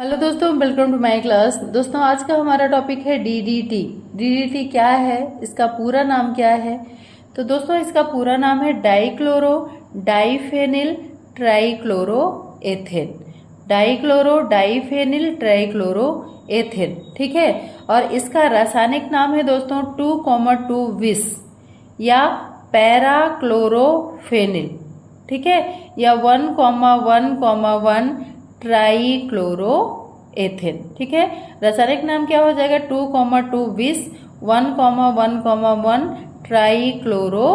Hello दोस्तों, welcome to my class. दोस्तों, आज का हमारा टॉपिक है डीडीटी। डीडीटी क्या है, इसका पूरा नाम क्या है? तो दोस्तों, इसका पूरा नाम है dichloro diphenyl trichloro ethane. Dichloro diphenyl trichloro ethane, ठीक है। और इसका रासायनिक नाम है दोस्तों 2,2 विस या पैराक्लोरोफेनिल, ठीक है, या 1,1,1 ट्राइक्लोरो एथेन, ठीक है। रासायनिक नाम क्या हो जाएगा 2,2 विस 1,1,1 ट्राइक्लोरो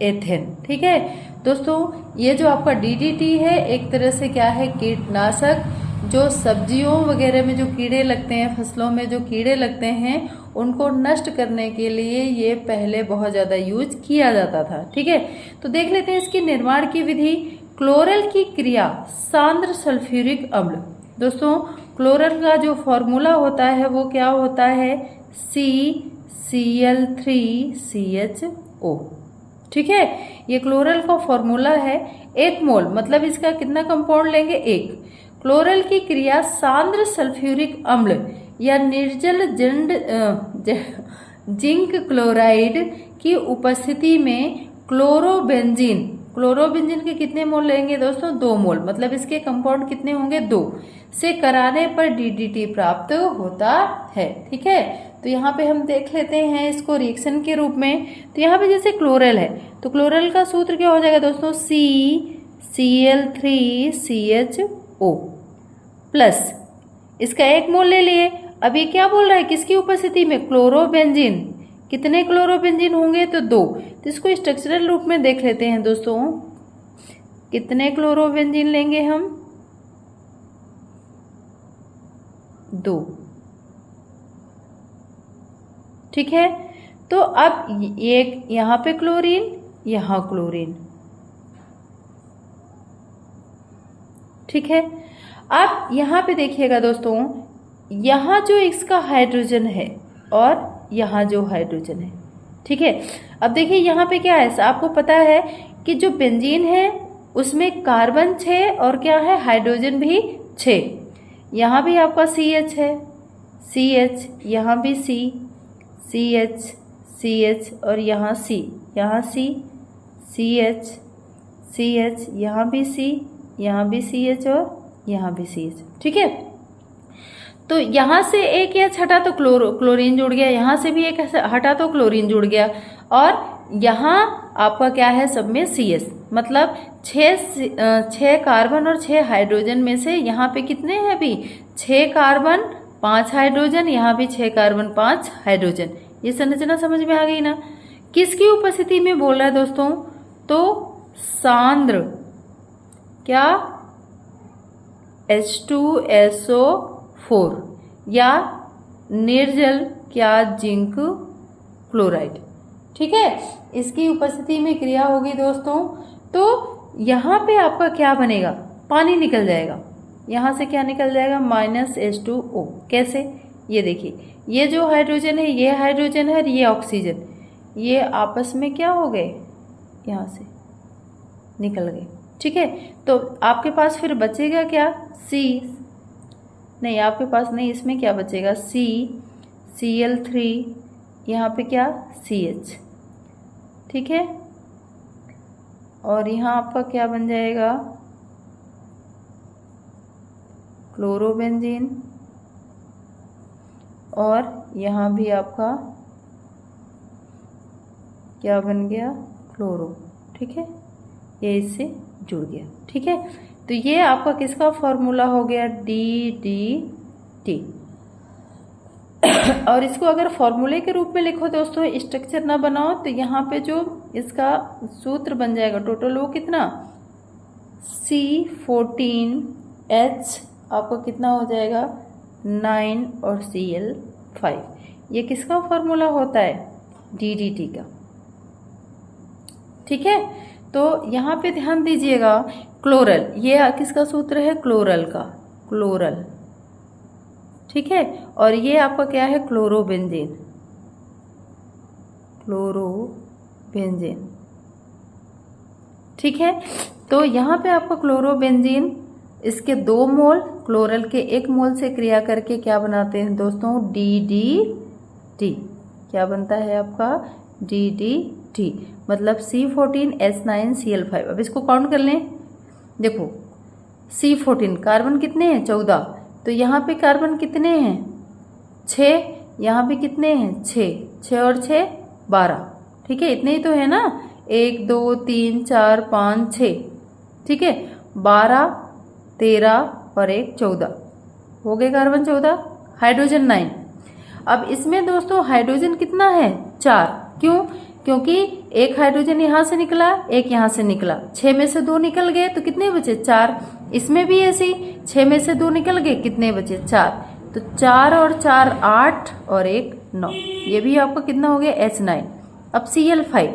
एथेन, ठीक है। दोस्तों, ये जो आपका डीडीटी है एक तरह से क्या है, कीटनाशक। जो सब्जियों वगैरह में जो कीड़े लगते हैं, फसलों में जो कीड़े लगते हैं, उनको नष्ट करने के लिए ये पहले बहुत ज़्यादा यूज किया जाता था, ठीक है। तो देख लेते हैं इसकी निर्माण की विधि। क्लोरल की क्रिया सांद्र सल्फ्यूरिक अम्ल। दोस्तों, क्लोरल का जो फॉर्मूला होता है वो क्या होता है, CCl3CHO, ठीक है। ये क्लोरल का फॉर्मूला है। 1 मोल मतलब इसका कितना कंपाउंड लेंगे, 1। क्लोरल की क्रिया सांद्र सल्फ्यूरिक अम्ल या निर्जल जिंक क्लोराइड की उपस्थिति में क्लोरोबेंजीन। क्लोरोबेंजीन के कितने मोल लेंगे दोस्तों, 2 मोल, मतलब इसके कंपाउंड कितने होंगे, 2 से कराने पर डीडीटी प्राप्त होता है, ठीक है। तो यहाँ पे हम देख लेते हैं इसको रिएक्शन के रूप में। तो यहाँ पे जैसे क्लोरल है तो क्लोरल का सूत्र क्या हो जाएगा दोस्तों, CCl3CHO प्लस इसका 1 मोल ले लिए। अब ये क्या बोल रहा है, किसकी उपस्थिति में, क्लोरोबेंजीन। कितने क्लोरोबेंजीन होंगे, तो 2। तो इसको स्ट्रक्चरल रूप में देख लेते हैं दोस्तों, कितने क्लोरोबेंजीन लेंगे हम, 2, ठीक है। तो अब एक यहाँ पे क्लोरीन, यहाँ क्लोरीन, ठीक है। अब यहाँ पे देखिएगा दोस्तों, यहाँ जो इसका हाइड्रोजन है और यहाँ जो हाइड्रोजन है, ठीक है। अब देखिए यहाँ पे क्या है, आपको पता है कि जो बेंजीन है उसमें कार्बन 6 और क्या है, हाइड्रोजन भी 6। यहाँ भी आपका CH है, CH, यहाँ भी C, CH, CH और यहाँ C, यहाँ C, CH, CH, यहाँ भी C, यहाँ भी CH और यहाँ भी CH, ठीक है। तो यहाँ से एक H हटा तो क्लोरीन जुड़ गया, यहाँ से भी एक हटा तो क्लोरीन जुड़ गया, और यहाँ आपका क्या है, सब में CH, मतलब 6 कार्बन और 6 हाइड्रोजन में से यहाँ पे कितने हैं अभी, 6 कार्बन 5 हाइड्रोजन, यहाँ भी 6 कार्बन 5 हाइड्रोजन। ये संरचना समझ में आ गई ना। किसकी उपस्थिति में बोल रहा है दोस्तों, तो सांद्र क्या, H2SO4 या निर्जल क्या, जिंक क्लोराइड, ठीक है। इसकी उपस्थिति में क्रिया होगी दोस्तों। तो यहाँ पे आपका क्या बनेगा, पानी निकल जाएगा, यहाँ से क्या निकल जाएगा, -H2O। कैसे, ये देखिए, ये जो हाइड्रोजन है ये हाइड्रोजन है और ये ऑक्सीजन, ये आपस में क्या हो गए, यहाँ से निकल गए, ठीक है। तो आपके पास फिर बचेगा क्या, C, नहीं आपके पास नहीं, इसमें क्या बचेगा, CCl3, यहाँ पे क्या, CH, ठीक है। और यहाँ आपका क्या बन जाएगा, क्लोरोबेंजीन, और यहाँ भी आपका क्या बन गया, क्लोरो, ठीक है। ये इससे जुड़ गया, ठीक है। तो ये आपका किसका फॉर्मूला हो गया, DDT। और इसको अगर फॉर्मूले के रूप में लिखो दोस्तों, स्ट्रक्चर ना बनाओ, तो यहाँ पे जो इसका सूत्र बन जाएगा टोटल वो कितना, C14H आपको कितना हो जाएगा, 9 और Cl5। ये किसका फॉर्मूला होता है, DDT का, ठीक है। तो यहाँ पे ध्यान दीजिएगा, क्लोरल, ये किसका सूत्र है, क्लोरल का, क्लोरल, ठीक है। और ये आपका क्या है, क्लोरोबेंजीन, ठीक है। तो यहाँ पे आपका क्लोरोबेंजीन इसके 2 मोल, क्लोरल के 1 मोल से क्रिया करके क्या बनाते हैं दोस्तों, DDT। क्या बनता है आपका, DDT, मतलब C14H9Cl5। अब इसको काउंट कर लें, देखो C14 कार्बन कितने हैं, 14, तो यहाँ पे कार्बन कितने हैं, 6, यहाँ पे कितने हैं, 6 और 6 12, ठीक है, इतने ही तो है ना, 1 2 3 4 5 6, ठीक है, 12 13 और 1 14, हो गए कार्बन 14, हाइड्रोजन 9। अब इसमें दोस्तों हाइड्रोजन कितना है, 4, क्यों, क्योंकि एक हाइड्रोजन यहाँ से निकला, एक यहाँ से निकला, 6 में से 2 निकल गए तो कितने बचे, 4। इसमें भी ऐसे ही 6 में से 2 निकल गए, कितने बचे, 4, तो 4 और 4 8 और 1 9, ये भी आपका कितना हो गया, H9। अब Cl5,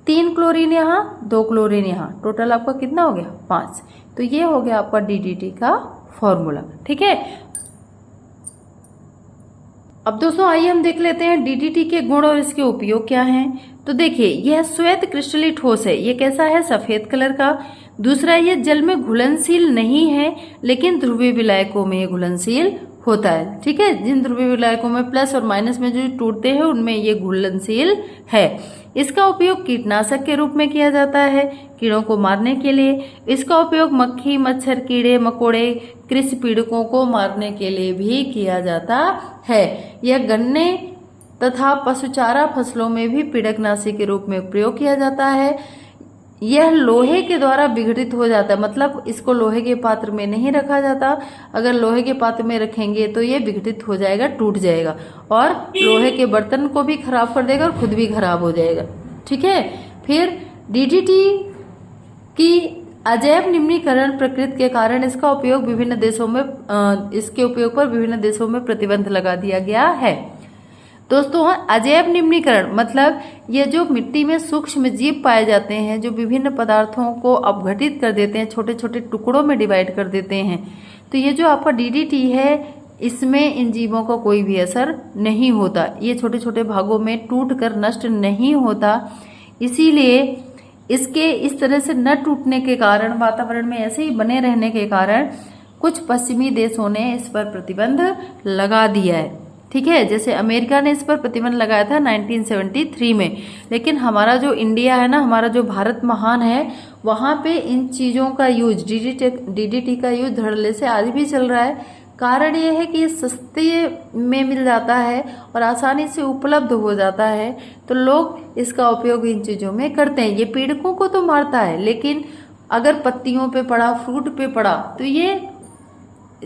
3 क्लोरीन यहाँ, 2 क्लोरीन यहाँ, टोटल आपका कितना हो गया, 5। तो ये हो गया आपका DDT का फॉर्मूला, ठीक है। अब दोस्तों आइए हम देख लेते हैं DDT के गुण और इसके उपयोग क्या हैं। तो देखिए, यह श्वेत क्रिस्टली ठोस है, ये कैसा है, सफेद कलर का। दूसरा, ये जल में घुलनशील नहीं है, लेकिन ध्रुवीय विलायकों में ये घुलनशील होता है, ठीक है। जिन ध्रुवीय विलायकों में प्लस और माइनस में जो टूटते हैं उनमें ये घुलनशील है। इसका उपयोग कीटनाशक के रूप में किया जाता है, कीड़ों को मारने के लिए। इसका उपयोग मक्खी, मच्छर, कीड़े मकोड़े, कृषि पीड़कों को मारने के लिए भी किया जाता है। यह गन्ने तथा पशुचारा फसलों में भी पीड़कनाशी के रूप में प्रयोग किया जाता है। यह लोहे के द्वारा विघटित हो जाता है, मतलब इसको लोहे के पात्र में नहीं रखा जाता। अगर लोहे के पात्र में रखेंगे तो ये विघटित हो जाएगा, टूट जाएगा और लोहे के बर्तन को भी खराब कर देगा और खुद भी खराब हो जाएगा, ठीक है। फिर DDT की अजैव निम्नीकरण प्रकृति के कारण इसका उपयोग विभिन्न देशों में इसके उपयोग पर विभिन्न देशों में प्रतिबंध लगा दिया गया है। दोस्तों अजैव निम्नीकरण मतलब ये जो मिट्टी में सूक्ष्म जीव पाए जाते हैं, जो विभिन्न पदार्थों को अपघटित कर देते हैं, छोटे छोटे टुकड़ों में डिवाइड कर देते हैं। तो ये जो आपका DDT है, इसमें इन जीवों का कोई भी असर नहीं होता, ये छोटे छोटे भागों में टूट कर नष्ट नहीं होता। इसीलिए इसके इस तरह से न टूटने के कारण, वातावरण में ऐसे ही बने रहने के कारण कुछ पश्चिमी देशों ने इस पर प्रतिबंध लगा दिया है, ठीक है। जैसे अमेरिका ने इस पर प्रतिबंध लगाया था 1973 में, लेकिन हमारा जो इंडिया है ना, हमारा जो भारत महान है, वहाँ पे इन चीज़ों का यूज, DDT का यूज धड़ल्ले से आज भी चल रहा है। कारण ये है कि ये सस्ते में मिल जाता है और आसानी से उपलब्ध हो जाता है, तो लोग इसका उपयोग इन चीज़ों में करते हैं। ये पीड़कों को तो मारता है, लेकिन अगर पत्तियों पे पड़ा, फ्रूट पे पड़ा, तो ये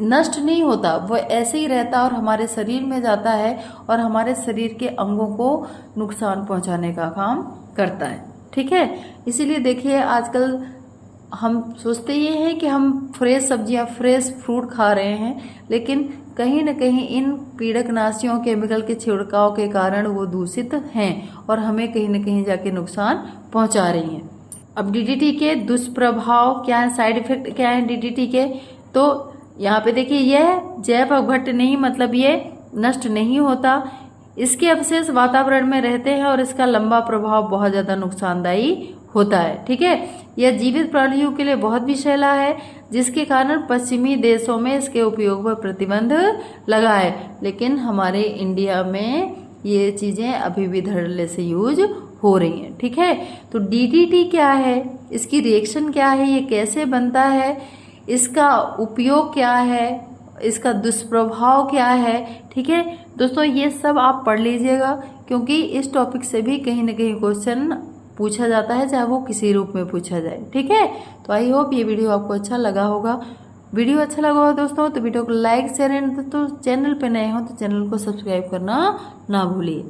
नष्ट नहीं होता, वो ऐसे ही रहता और हमारे शरीर में जाता है और हमारे शरीर के अंगों को नुकसान पहुंचाने का काम करता है, ठीक है। इसीलिए देखिए आजकल हम सोचते ये हैं कि हम फ्रेश सब्जियां, फ्रेश फ्रूट खा रहे हैं, लेकिन कहीं न कहीं इन पीड़कनाशियों, केमिकल के छिड़काव के कारण वो दूषित हैं और हमें कहीं न कहीं जाके नुकसान पहुंचा रही हैं। अब DDT के दुष्प्रभाव क्या है, साइड इफेक्ट क्या है DDT के, तो यहाँ पे देखिए यह जैव अपघट्य नहीं, मतलब ये नष्ट नहीं होता। इसके अवशेष वातावरण में रहते हैं और इसका लंबा प्रभाव बहुत ज़्यादा नुकसानदायी होता है, ठीक है। यह जीवित प्राणियों के लिए बहुत विषैला है, जिसके कारण पश्चिमी देशों में इसके उपयोग पर प्रतिबंध लगा है, लेकिन हमारे इंडिया में ये चीज़ें अभी भी धड़ल्ले से यूज हो रही हैं, ठीक है। तो DDT क्या है, इसकी रिएक्शन क्या है, ये कैसे बनता है, इसका उपयोग क्या है, इसका दुष्प्रभाव क्या है, ठीक है दोस्तों। ये सब आप पढ़ लीजिएगा, क्योंकि इस टॉपिक से भी कहीं न कहीं क्वेश्चन पूछा जाता है, चाहे वो किसी रूप में पूछा जाए, ठीक है। तो आई होप ये वीडियो आपको अच्छा लगा होगा। वीडियो अच्छा लगा होगा दोस्तों तो वीडियो को लाइक, शेयर एंड दोस्तों चैनल पे नए हो तो चैनल को सब्सक्राइब करना ना भूलिए।